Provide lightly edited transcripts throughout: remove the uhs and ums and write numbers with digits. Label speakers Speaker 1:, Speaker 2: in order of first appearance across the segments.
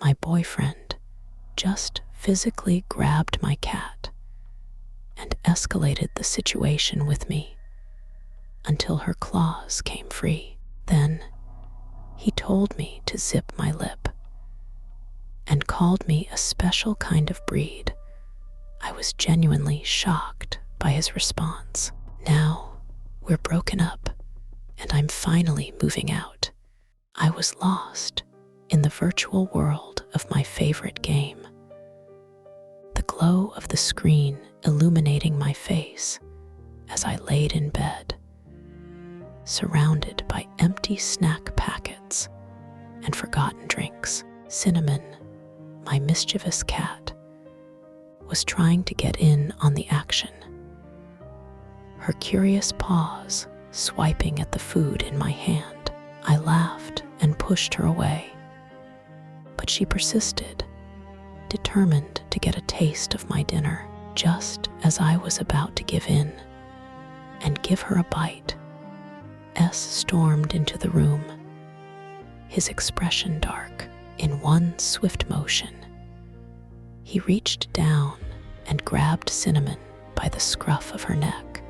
Speaker 1: My boyfriend just physically grabbed my cat and escalated the situation with me until her claws came free. Then he told me to zip my lip and called me a special kind of breed. I was genuinely shocked by his response. Now we're broken up and I'm finally moving out. I was lost in the virtual world of my favorite game. The glow of the screen illuminating my face as I laid in bed, surrounded by empty snack packets and forgotten drinks. Cinnamon, my mischievous cat, was trying to get in on the action. Her curious paws swiping at the food in my hand. I laughed and pushed her away, but she persisted, determined to get a taste of my dinner. Just as I was about to give in and give her a bite, S stormed into the room, his expression dark. In one swift motion, he reached down and grabbed Cinnamon by the scruff of her neck,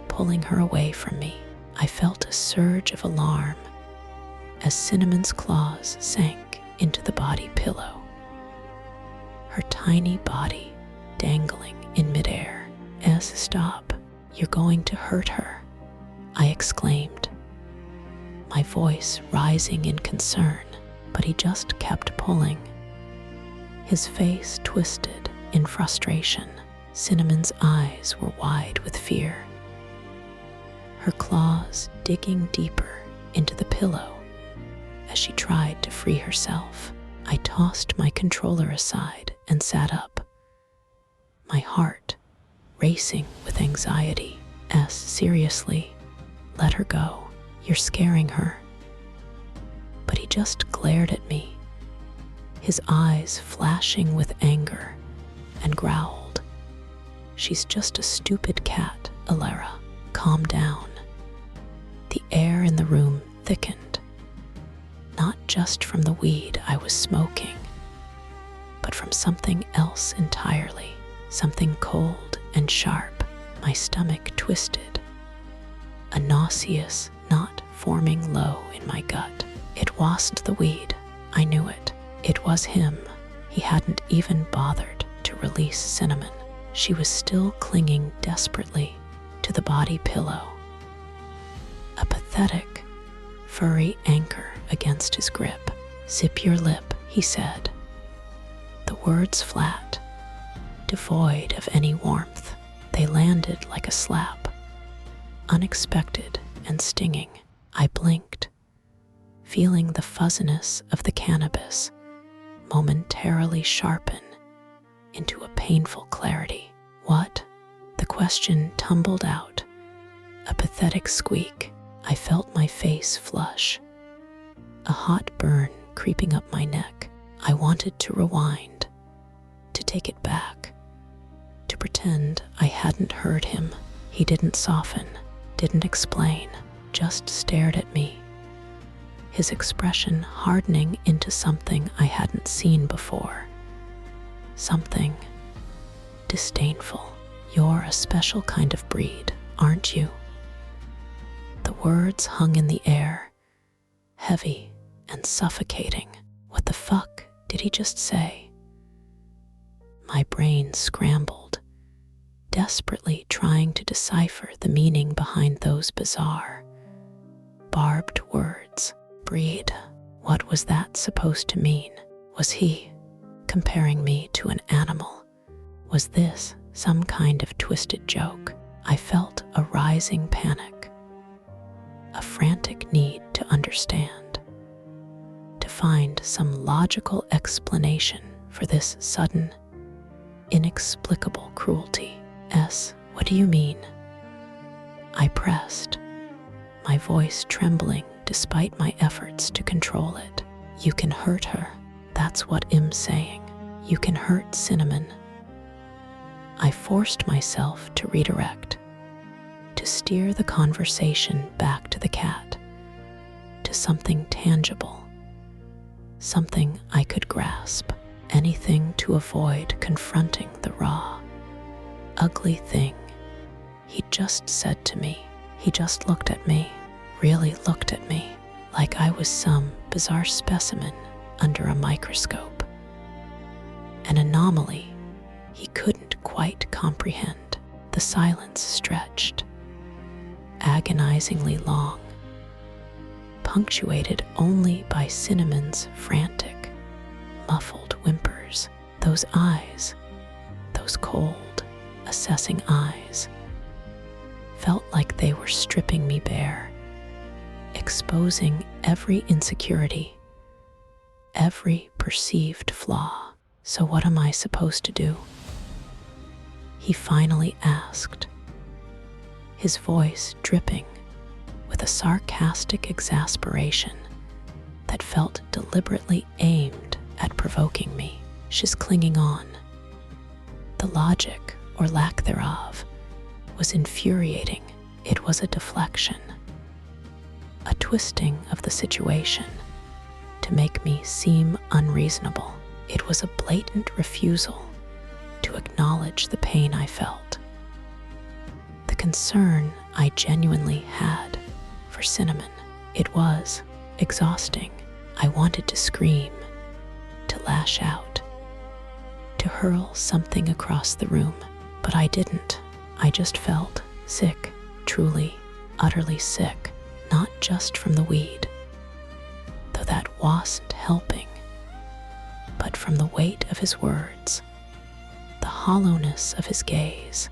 Speaker 1: pulling her away from me. I felt a surge of alarm as Cinnamon's claws sank into the body pillow, her tiny body dangling in midair. Stop, you're going to hurt her, I exclaimed, my voice rising in concern, but he just kept pulling, his face twisted in frustration. Cinnamon's eyes were wide with fear, her claws digging deeper into the pillow as she tried to free herself. I tossed my controller aside and sat up, my heart racing with anxiety. Seriously, let her go. You're scaring her. But he just glared at me, his eyes flashing with anger, and growled, She's just a stupid cat, Elara. Calm down. The air in the room thickened, not just from the weed I was smoking, but from something else entirely, something cold and sharp. My stomach twisted, a nauseous knot forming low in my gut. It wasn't the weed, I knew it. It was him. He hadn't even bothered to release Cinnamon. She was still clinging desperately to the body pillow, a pathetic, furry anchor against his grip. Zip your lip, he said, the words flat, devoid of any warmth. They landed like a slap, unexpected and stinging. I blinked, feeling the fuzziness of the cannabis momentarily sharpen into a painful clarity. What? The question tumbled out, a pathetic squeak. I felt my face flush, a hot burn creeping up my neck. I wanted to rewind, to take it back, to pretend I hadn't heard him. He didn't soften, didn't explain, just stared at me, his expression hardening into something I hadn't seen before, something disdainful. You're a special kind of breed, aren't you? The words hung in the air, heavy and suffocating. What the fuck did he just say? My brain scrambled, desperately trying to decipher the meaning behind those bizarre, barbed words. Breed. What was that supposed to mean? Was he comparing me to an animal? Was this some kind of twisted joke? I felt a rising panic, a frantic need to understand, to find some logical explanation for this sudden, inexplicable cruelty. What do you mean? I pressed, my voice trembling despite my efforts to control it. You can hurt her. That's what I'm saying. You can hurt Cinnamon. I forced myself to redirect, to steer the conversation back to the cat, to something tangible, something I could grasp, anything to avoid confronting the raw, ugly thing he just said to me. He just looked at me, really looked at me, like I was some bizarre specimen under a microscope. An anomaly he couldn't quite comprehend. The silence stretched, agonizingly long, punctuated only by Cinnamon's frantic, muffled whimpers. Those eyes, those cold, assessing eyes, felt like they were stripping me bare, exposing every insecurity, every perceived flaw. So what am I supposed to do? He finally asked, his voice dripping with a sarcastic exasperation that felt deliberately aimed at provoking me. She's clinging on. The logic, or lack thereof, was infuriating. It was a deflection, a twisting of the situation to make me seem unreasonable. It was a blatant refusal to acknowledge the pain I felt, the concern I genuinely had for Cinnamon. It was exhausting. I wanted to scream, to lash out, to hurl something across the room, but I didn't. I just felt sick, truly, utterly sick, not just from the weed, though that wasn't helping, but from the weight of his words, the hollowness of his gaze,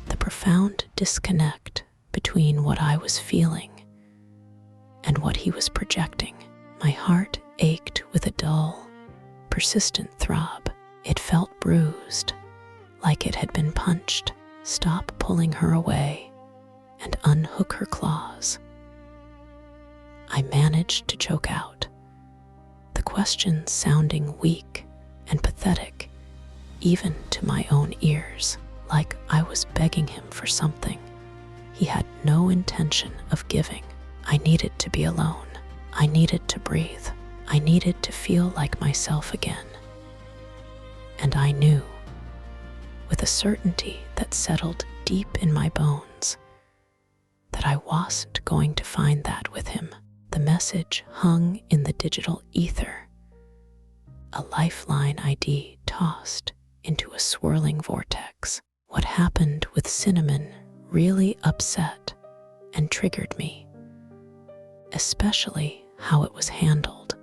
Speaker 1: the profound disconnect between what I was feeling and what he was projecting. My heart ached with a dull, persistent throb. It felt bruised, like it had been punched. Stop pulling her away and unhook her claws. I managed to choke out, the questions sounding weak and pathetic, even to my own ears, like I was begging him for something he had no intention of giving. I needed to be alone. I needed to breathe. I needed to feel like myself again. And I knew, with a certainty that settled deep in my bones, that I wasn't going to find that with him. The message hung in the digital ether, a lifeline ID tossed into a swirling vortex. What happened with Cinnamon really upset and triggered me, especially how it was handled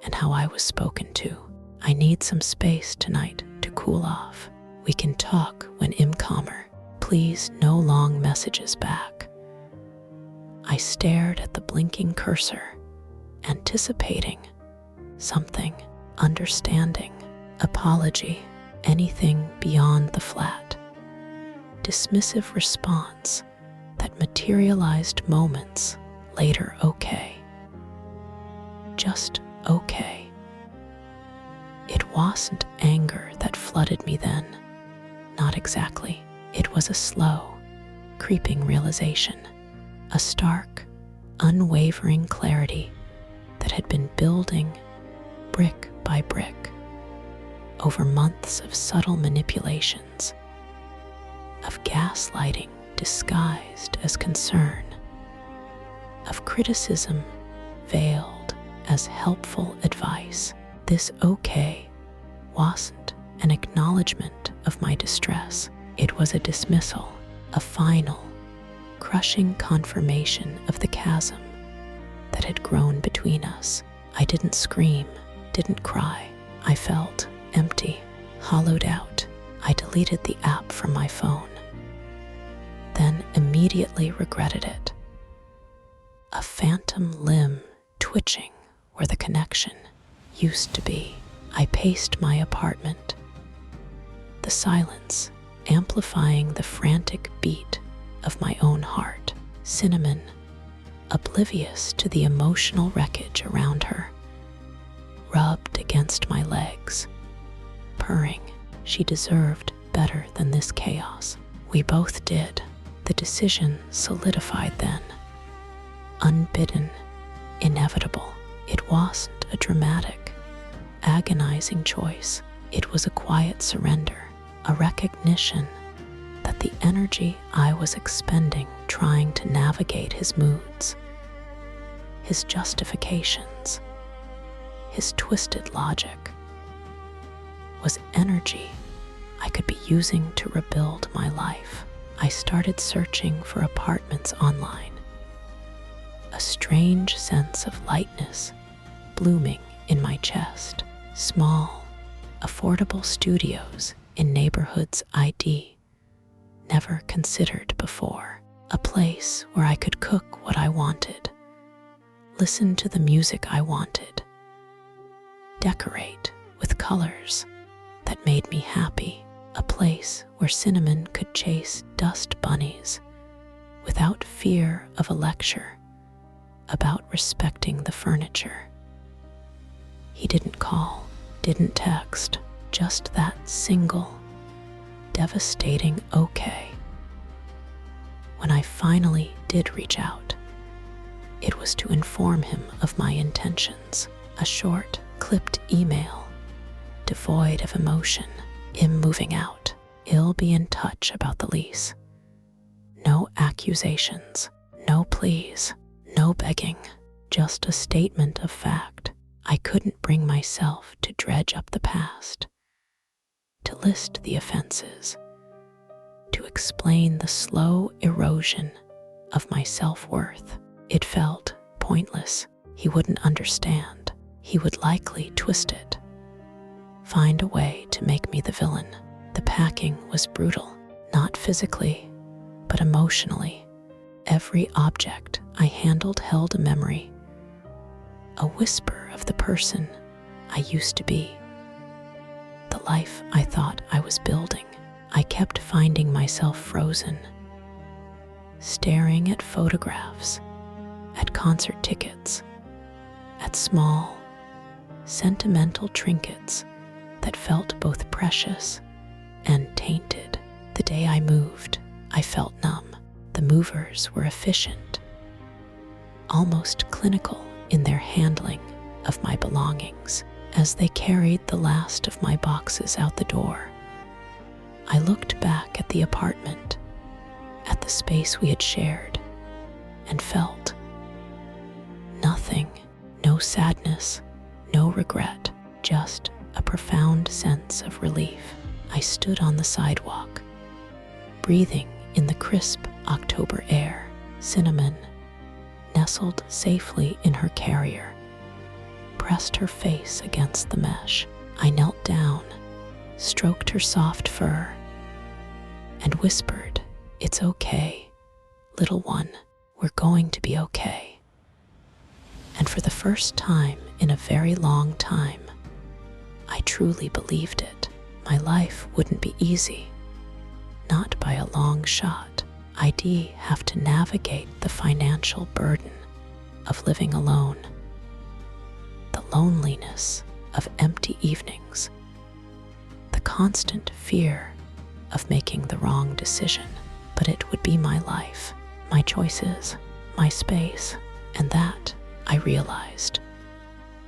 Speaker 1: and how I was spoken to. I need some space tonight to cool off. We can talk when I'm calmer. Please, no long messages back. I stared at the blinking cursor, anticipating something, understanding, apology, anything beyond the flat, dismissive response that materialized moments later. Okay. Just okay. It wasn't anger that flooded me then. Not exactly. It was a slow, creeping realization, a stark, unwavering clarity that had been building brick by brick over months of subtle manipulations, of gaslighting disguised as concern, of criticism veiled as helpful advice. This okay wasn't an acknowledgement of my distress. It was a dismissal, a final, crushing confirmation of the chasm that had grown between us. I didn't scream, didn't cry. I felt empty, hollowed out. I deleted the app from my phone, then immediately regretted it. A phantom limb twitching where the connection used to be. I paced my apartment, the silence amplifying the frantic beat of my own heart. Cinnamon, oblivious to the emotional wreckage around her, rubbed against my legs, purring. She deserved better than this chaos. We both did. The decision solidified then, unbidden, inevitable. It wasn't a dramatic, agonizing choice. It was a quiet surrender, a recognition that the energy I was expending trying to navigate his moods, his justifications, his twisted logic, was energy I could be using to rebuild my life. I started searching for apartments online, a strange sense of lightness blooming in my chest. Small, affordable studios in neighborhoods I'd never considered before. A place where I could cook what I wanted, listen to the music I wanted, decorate with colors that made me happy. A place where Cinnamon could chase dust bunnies without fear of a lecture about respecting the furniture. He didn't call, didn't text, just that single, devastating okay. When I finally did reach out, it was to inform him of my intentions. A short, clipped email, devoid of emotion. Him moving out. He'll be in touch about the lease. No accusations, no pleas, no begging, just a statement of fact. I couldn't bring myself to dredge up the past, to list the offenses, to explain the slow erosion of my self-worth. It felt pointless. He wouldn't understand. He would likely twist it, find a way to make me the villain. The packing was brutal, not physically, but emotionally. Every object I handled held a memory, a whisper of the person I used to be, the life I thought I was building. I kept finding myself frozen, staring at photographs, at concert tickets, at small, sentimental trinkets that felt both precious and tainted. The day I moved, I felt numb. The movers were efficient, almost clinical in their handling of my belongings. As they carried the last of my boxes out the door, I looked back at the apartment, at the space we had shared, and felt nothing. No sadness, no regret, just a profound sense of relief. I stood on the sidewalk, breathing in the crisp October air. Cinnamon, nestled safely in her carrier, pressed her face against the mesh. I knelt down, stroked her soft fur, and whispered, "It's okay, little one, we're going to be okay." And for the first time in a very long time, I truly believed it. My life wouldn't be easy, not by a long shot. I'd have to navigate the financial burden of living alone, the loneliness of empty evenings, the constant fear of making the wrong decision. But it would be my life, my choices, my space, and that, I realized,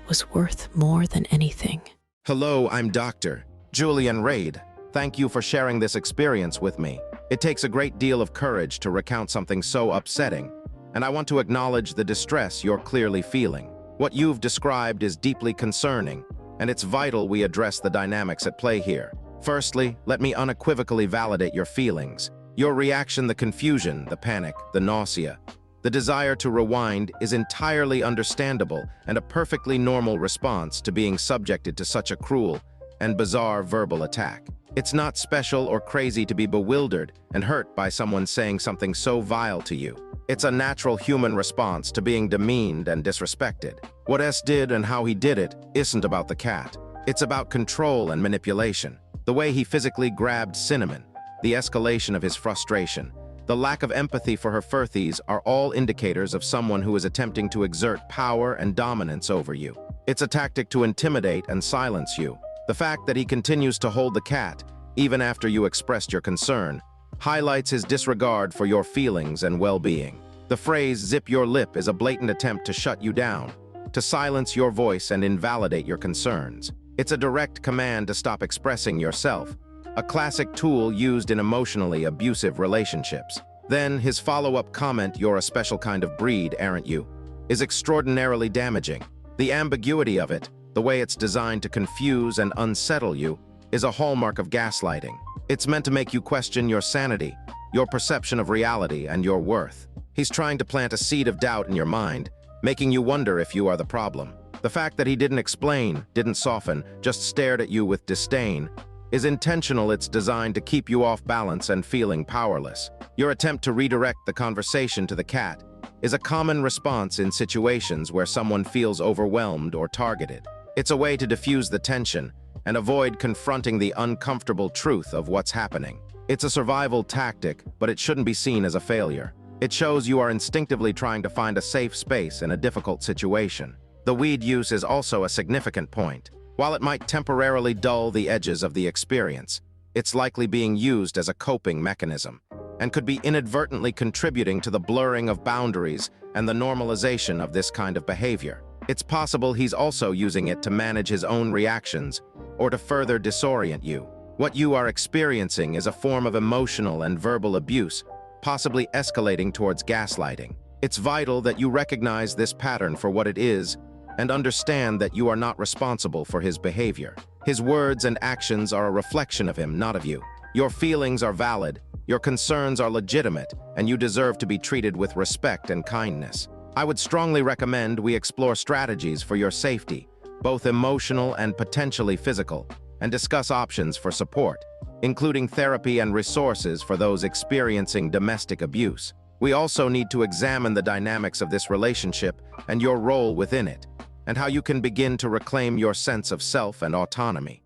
Speaker 1: was worth more than anything.
Speaker 2: Hello, I'm Dr. Julian Reed. Thank you for sharing this experience with me. It takes a great deal of courage to recount something so upsetting, and I want to acknowledge the distress you're clearly feeling. What you've described is deeply concerning, and it's vital we address the dynamics at play here. Firstly, let me unequivocally validate your feelings. Your reaction, the confusion, the panic, the nausea, the desire to rewind is entirely understandable and a perfectly normal response to being subjected to such a cruel and bizarre verbal attack. It's not special or crazy to be bewildered and hurt by someone saying something so vile to you. It's a natural human response to being demeaned and disrespected. What S did and how he did it isn't about the cat. It's about control and manipulation. The way he physically grabbed Cinnamon, the escalation of his frustration, the lack of empathy for her furthies are all indicators of someone who is attempting to exert power and dominance over you. It's a tactic to intimidate and silence you. The fact that he continues to hold the cat, even after you expressed your concern, highlights his disregard for your feelings and well-being. The phrase "zip your lip" is a blatant attempt to shut you down, to silence your voice and invalidate your concerns. It's a direct command to stop expressing yourself, a classic tool used in emotionally abusive relationships. Then, his follow-up comment, "You're a special kind of breed, aren't you?" is extraordinarily damaging. The ambiguity of it, the way it's designed to confuse and unsettle you, is a hallmark of gaslighting. It's meant to make you question your sanity, your perception of reality, and your worth. He's trying to plant a seed of doubt in your mind, making you wonder if you are the problem. The fact that he didn't explain, didn't soften, just stared at you with disdain, is intentional. It's designed to keep you off balance and feeling powerless. Your attempt to redirect the conversation to the cat is a common response in situations where someone feels overwhelmed or targeted. It's a way to diffuse the tension and avoid confronting the uncomfortable truth of what's happening. It's a survival tactic, but it shouldn't be seen as a failure. It shows you are instinctively trying to find a safe space in a difficult situation. The weed use is also a significant point. While it might temporarily dull the edges of the experience, it's likely being used as a coping mechanism and could be inadvertently contributing to the blurring of boundaries and the normalization of this kind of behavior. It's possible he's also using it to manage his own reactions or to further disorient you. What you are experiencing is a form of emotional and verbal abuse, possibly escalating towards gaslighting. It's vital that you recognize this pattern for what it is and understand that you are not responsible for his behavior. His words and actions are a reflection of him, not of you. Your feelings are valid, your concerns are legitimate, and you deserve to be treated with respect and kindness. I would strongly recommend we explore strategies for your safety, both emotional and potentially physical, and discuss options for support, including therapy and resources for those experiencing domestic abuse. We also need to examine the dynamics of this relationship and your role within it, and how you can begin to reclaim your sense of self and autonomy.